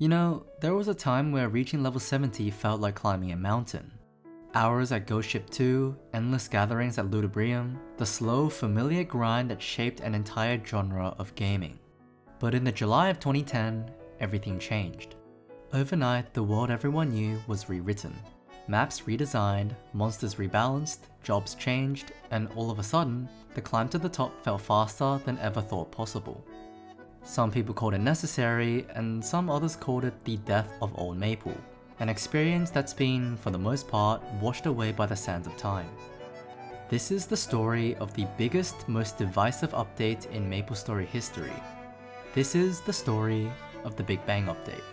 You know, there was a time where reaching level 70 felt like climbing a mountain. Hours at Ghost Ship 2, endless gatherings at Ludobrium, the slow, familiar grind that shaped an entire genre of gaming. But in the July of 2010, everything changed. Overnight, the world everyone knew was rewritten. Maps redesigned, monsters rebalanced, jobs changed, and all of a sudden, the climb to the top felt faster than ever thought possible. Some people called it necessary, and some others called it the death of Old Maple, an experience that's been, for the most part, washed away by the sands of time. This is the story of the biggest, most divisive update in Maplestory history. This is the story of the Big Bang update.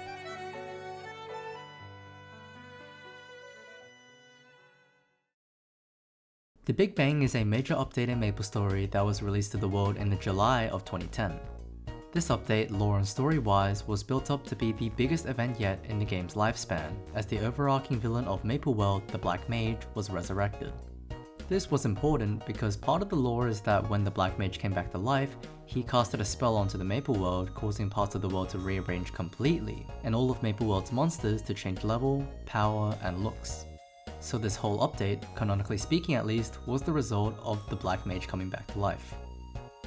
The Big Bang is a major update in Maplestory that was released to the world in the July of 2010. This update, lore and story-wise, was built up to be the biggest event yet in the game's lifespan, as the overarching villain of Maple World, the Black Mage, was resurrected. This was important because part of the lore is that when the Black Mage came back to life, he casted a spell onto the Maple World, causing parts of the world to rearrange completely, and all of Maple World's monsters to change level, power, and looks. So this whole update, canonically speaking at least, was the result of the Black Mage coming back to life.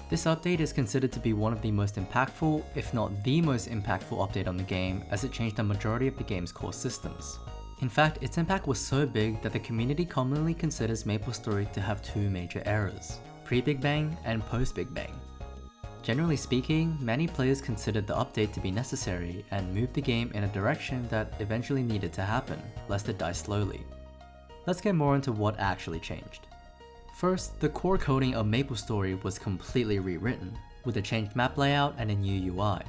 This update is considered to be one of the most impactful, if not the most impactful update on the game, as it changed the majority of the game's core systems. In fact, its impact was so big that the community commonly considers Maplestory to have two major eras, pre-Big Bang and post-Big Bang. Generally speaking, many players considered the update to be necessary and moved the game in a direction that eventually needed to happen, lest it die slowly. Let's get more into what actually changed. First, the core coding of Maplestory was completely rewritten, with a changed map layout and a new UI.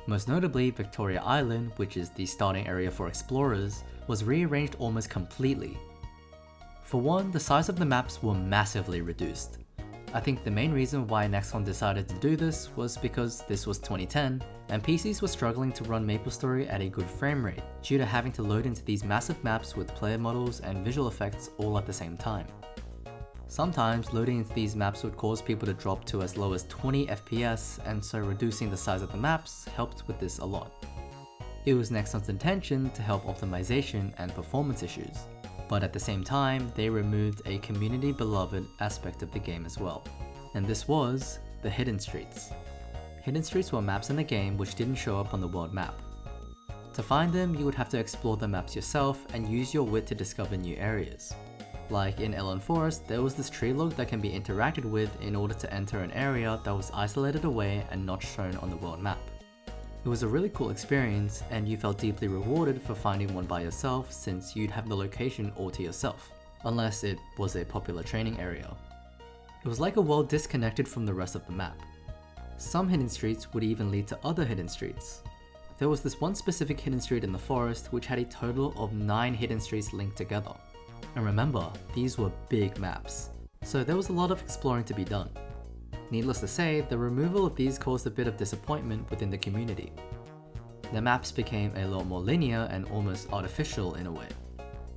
Most notably, Victoria Island, which is the starting area for explorers, was rearranged almost completely. For one, the size of the maps were massively reduced. I think the main reason why Nexon decided to do this was because this was 2010, and PCs were struggling to run Maplestory at a good frame rate, due to having to load into these massive maps with player models and visual effects all at the same time. Sometimes loading into these maps would cause people to drop to as low as 20 FPS, and so reducing the size of the maps helped with this a lot. It was Nexon's intention to help optimization and performance issues, but at the same time they removed a community beloved aspect of the game as well, and this was the hidden streets. Hidden streets were maps in the game which didn't show up on the world map. To find them, you would have to explore the maps yourself and use your wit to discover new areas. Like in Ellen Forest, there was this tree log that can be interacted with in order to enter an area that was isolated away and not shown on the world map. It was a really cool experience, and you felt deeply rewarded for finding one by yourself since you'd have the location all to yourself, unless it was a popular training area. It was like a world disconnected from the rest of the map. Some hidden streets would even lead to other hidden streets. There was this one specific hidden street in the forest which had a total of 9 hidden streets linked together. And remember, these were big maps, so there was a lot of exploring to be done. Needless to say, the removal of these caused a bit of disappointment within the community. The maps became a lot more linear and almost artificial in a way.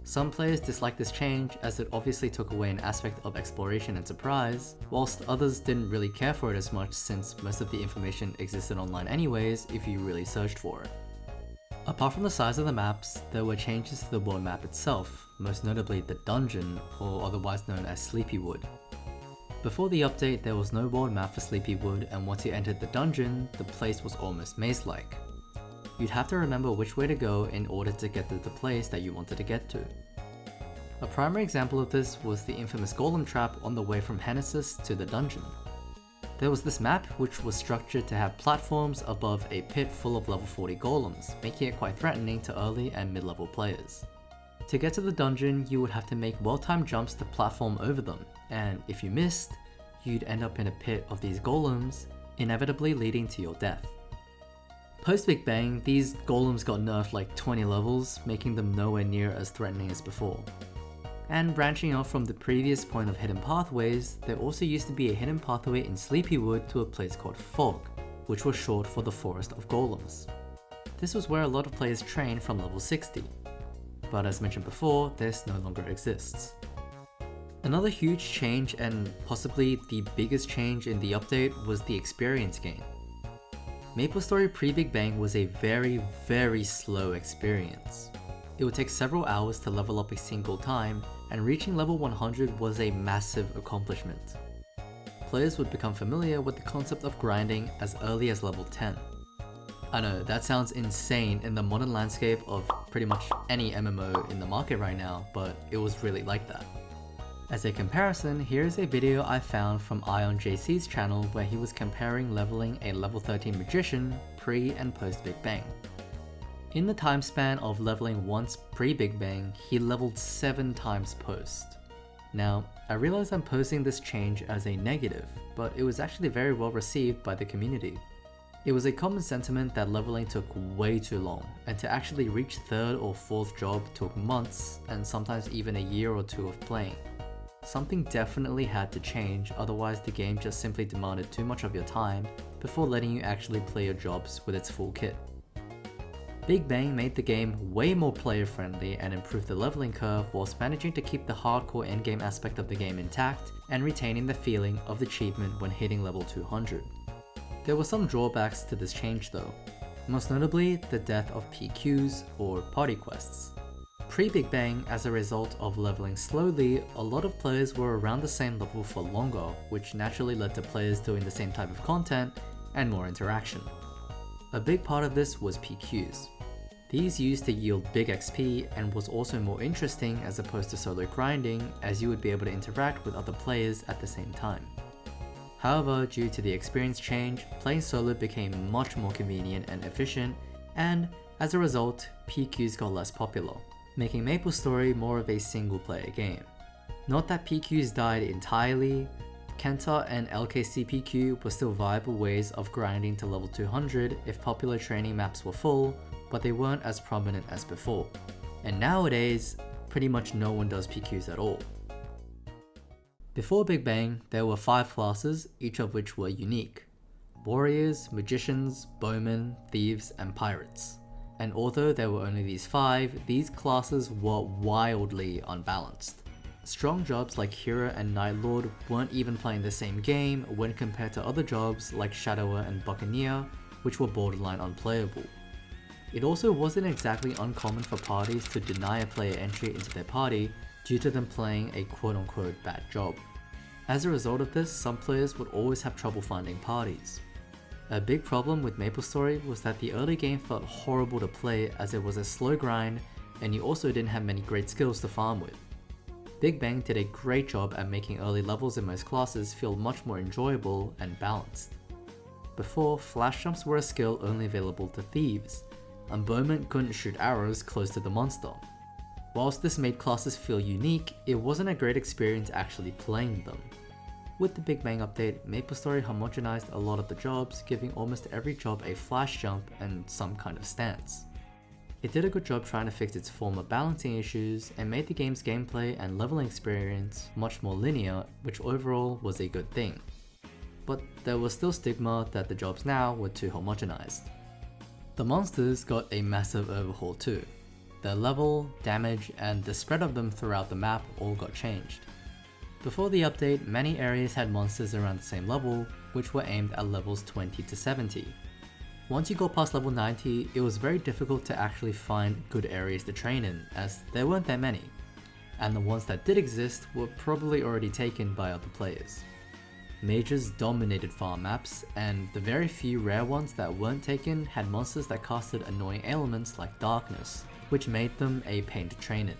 Some players disliked this change as it obviously took away an aspect of exploration and surprise, whilst others didn't really care for it as much since most of the information existed online anyways if you really searched for it. Apart from the size of the maps, there were changes to the world map itself, most notably the dungeon, or otherwise known as Sleepywood. Before the update, there was no world map for Sleepywood, and once you entered the dungeon, the place was almost maze-like. You'd have to remember which way to go in order to get to the place that you wanted to get to. A primary example of this was the infamous golem trap on the way from Hennessus to the dungeon. There was this map which was structured to have platforms above a pit full of level 40 golems, making it quite threatening to early and mid-level players. To get to the dungeon, you would have to make well-timed jumps to platform over them, and if you missed, you'd end up in a pit of these golems, inevitably leading to your death. Post-Big Bang, these golems got nerfed like 20 levels, making them nowhere near as threatening as before. And branching off from the previous point of hidden pathways, there also used to be a hidden pathway in Sleepywood to a place called Fog, which was short for the Forest of Golems. This was where a lot of players trained from level 60, but as mentioned before, this no longer exists. Another huge change, and possibly the biggest change in the update, was the experience gain. Maplestory pre-Big Bang was a very slow experience. It would take several hours to level up a single time, and reaching level 100 was a massive accomplishment. Players would become familiar with the concept of grinding as early as level 10. I know, that sounds insane in the modern landscape of pretty much any MMO in the market right now, but it was really like that. As a comparison, here is a video I found from Ion JC's channel where he was comparing leveling a level 13 magician pre and post Big Bang. In the time span of leveling once pre-Big Bang, he leveled 7 times post. Now, I realize I'm posing this change as a negative, but it was actually very well received by the community. It was a common sentiment that leveling took way too long, and to actually reach 3rd or 4th job took months, and sometimes even a year or 2 of playing. Something definitely had to change, otherwise the game just simply demanded too much of your time before letting you actually play your jobs with its full kit. Big Bang made the game way more player friendly and improved the leveling curve whilst managing to keep the hardcore endgame aspect of the game intact and retaining the feeling of achievement when hitting level 200. There were some drawbacks to this change though, most notably the death of PQs or party quests. Pre-Big Bang, as a result of leveling slowly, a lot of players were around the same level for longer, which naturally led to players doing the same type of content and more interaction. A big part of this was PQs. These used to yield big XP and was also more interesting as opposed to solo grinding, as you would be able to interact with other players at the same time. However, due to the experience change, playing solo became much more convenient and efficient, and as a result, PQs got less popular, making Maplestory more of a single player game. Not that PQs died entirely, Kenta and LKC PQ were still viable ways of grinding to level 200 if popular training maps were full, but they weren't as prominent as before. And nowadays, pretty much no one does PQs at all. Before Big Bang, there were 5 classes, each of which were unique: warriors, magicians, bowmen, thieves, and pirates. And although there were only these 5, these classes were wildly unbalanced. Strong jobs like Hero and Night Lord weren't even playing the same game when compared to other jobs like Shadower and Buccaneer, which were borderline unplayable. It also wasn't exactly uncommon for parties to deny a player entry into their party due to them playing a quote-unquote bad job. As a result of this, some players would always have trouble finding parties. A big problem with Maplestory was that the early game felt horrible to play as it was a slow grind and you also didn't have many great skills to farm with. Big Bang did a great job at making early levels in most classes feel much more enjoyable and balanced. Before, flash jumps were a skill only available to thieves, and bowmen couldn't shoot arrows close to the monster. Whilst this made classes feel unique, it wasn't a great experience actually playing them. With the Big Bang update, Maplestory homogenized a lot of the jobs, giving almost every job a flash jump and some kind of stance. It did a good job trying to fix its former balancing issues and made the game's gameplay and leveling experience much more linear, which overall was a good thing. But there was still stigma that the jobs now were too homogenized. The monsters got a massive overhaul too. Their level, damage, and the spread of them throughout the map all got changed. Before the update, many areas had monsters around the same level, which were aimed at levels 20 to 70. Once you got past level 90, it was very difficult to actually find good areas to train in, as there weren't that many, and the ones that did exist were probably already taken by other players. Majors dominated farm maps, and the very few rare ones that weren't taken had monsters that casted annoying ailments like darkness, which made them a pain to train in.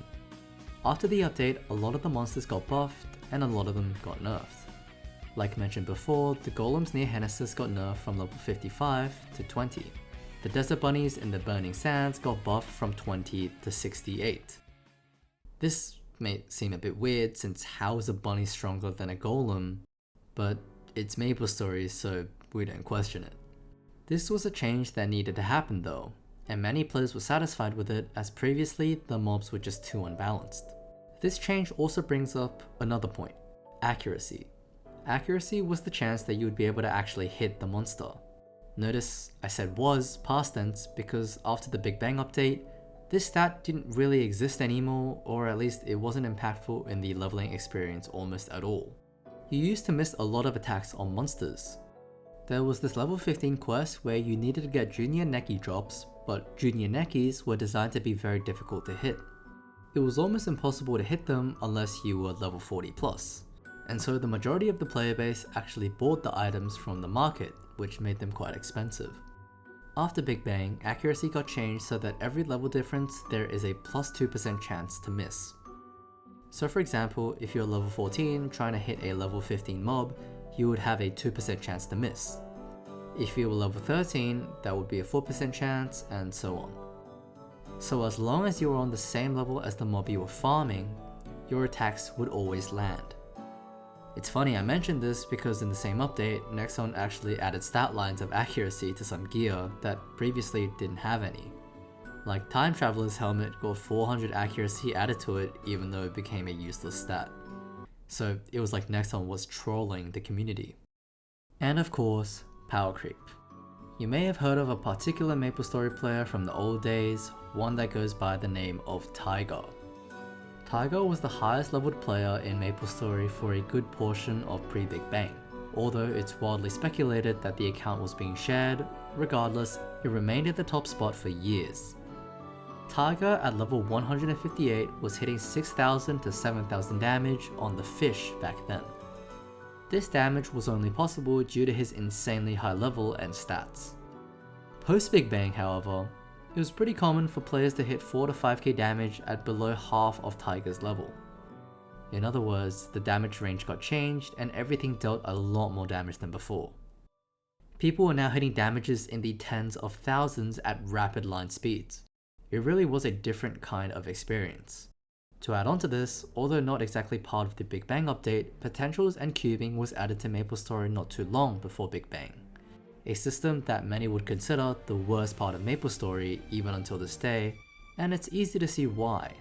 After the update, a lot of the monsters got buffed, and a lot of them got nerfed. Like mentioned before, the golems near Genesis got nerfed from level 55 to 20. The desert bunnies in the Burning Sands got buffed from 20 to 68. This may seem a bit weird since how is a bunny stronger than a golem, but it's Maplestory, so we don't question it. This was a change that needed to happen though, and many players were satisfied with it as previously the mobs were just too unbalanced. This change also brings up another point: accuracy. Accuracy was the chance that you would be able to actually hit the monster. Notice I said was past tense because after the Big Bang update, this stat didn't really exist anymore, or at least it wasn't impactful in the leveling experience almost at all. You used to miss a lot of attacks on monsters. There was this level 15 quest where you needed to get junior Neki drops, but junior Nekis were designed to be very difficult to hit. It was almost impossible to hit them unless you were level 40 plus, and so the majority of the player base actually bought the items from the market, which made them quite expensive. After Big Bang, accuracy got changed so that every level difference there is a plus 2% chance to miss. So for example, if you're level 14 trying to hit a level 15 mob, you would have a 2% chance to miss. If you were level 13, that would be a 4% chance, and so on. So as long as you were on the same level as the mob you were farming, your attacks would always land. It's funny I mentioned this because in the same update, Nexon actually added stat lines of accuracy to some gear that previously didn't have any. Like Time Traveler's helmet got 400 accuracy added to it even though it became a useless stat. So it was like Nexon was trolling the community. And of course, power creep. You may have heard of a particular Maplestory player from the old days, one that goes by the name of Tiger. Tiger was the highest leveled player in Maplestory for a good portion of pre-Big Bang. Although it's widely speculated that the account was being shared, regardless, it remained at the top spot for years. Tiger at level 158 was hitting 6,000 to 7,000 damage on the fish back then. This damage was only possible due to his insanely high level and stats. Post Big Bang, however, it was pretty common for players to hit 4 to 5k damage at below half of Tiger's level. In other words, the damage range got changed and everything dealt a lot more damage than before. People were now hitting damages in the tens of thousands at rapid line speeds. It really was a different kind of experience. To add on to this, although not exactly part of the Big Bang update, potentials and cubing was added to Maplestory not too long before Big Bang. A system that many would consider the worst part of Maplestory even until this day, and it's easy to see why.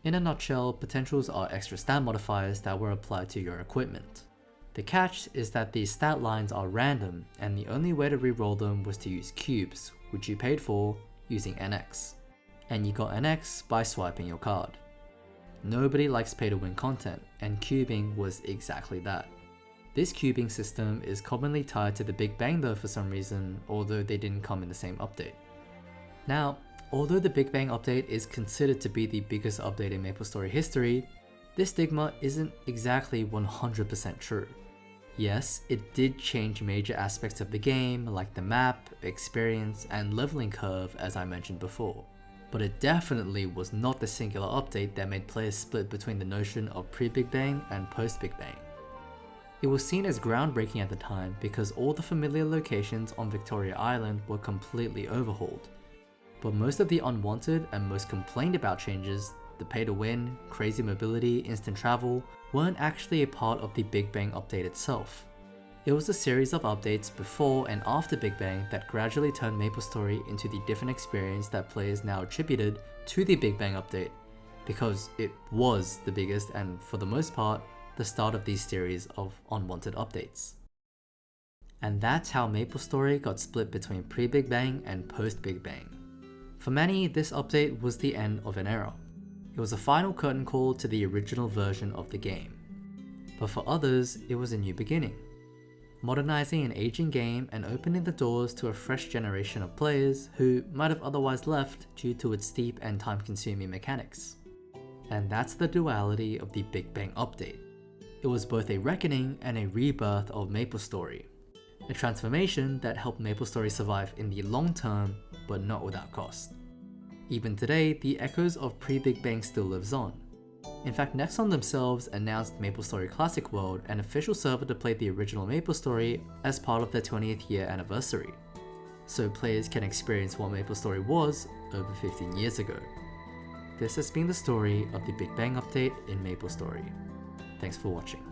In a nutshell, potentials are extra stat modifiers that were applied to your equipment. The catch is that these stat lines are random, and the only way to reroll them was to use cubes, which you paid for using NX. And you got NX by swiping your card. Nobody likes pay to win content, and cubing was exactly that. This cubing system is commonly tied to the Big Bang though for some reason, although they didn't come in the same update. Now, although the Big Bang update is considered to be the biggest update in Maplestory history, this stigma isn't exactly 100% true. Yes, it did change major aspects of the game like the map, experience, and leveling curve as I mentioned before. But it definitely was not the singular update that made players split between the notion of pre-Big Bang and post-Big Bang. It was seen as groundbreaking at the time because all the familiar locations on Victoria Island were completely overhauled. But most of the unwanted and most complained about changes, the pay to win, crazy mobility, instant travel, weren't actually a part of the Big Bang update itself. It was a series of updates before and after Big Bang that gradually turned Maplestory into the different experience that players now attributed to the Big Bang update, because it was the biggest and, for the most part, the start of these series of unwanted updates. And that's how Maplestory got split between pre-Big Bang and post-Big Bang. For many, this update was the end of an era. It was a final curtain call to the original version of the game. But for others, it was a new beginning, modernizing an aging game and opening the doors to a fresh generation of players who might have otherwise left due to its steep and time-consuming mechanics. And that's the duality of the Big Bang update. It was both a reckoning and a rebirth of Maplestory, a transformation that helped Maplestory survive in the long term, but not without cost. Even today, the echoes of pre-Big Bang still lives on. In fact, Nexon themselves announced Maplestory Classic World, an official server to play the original Maplestory as part of their 20th year anniversary, so players can experience what Maplestory was over 15 years ago. This has been the story of the Big Bang update in Maplestory. Thanks for watching.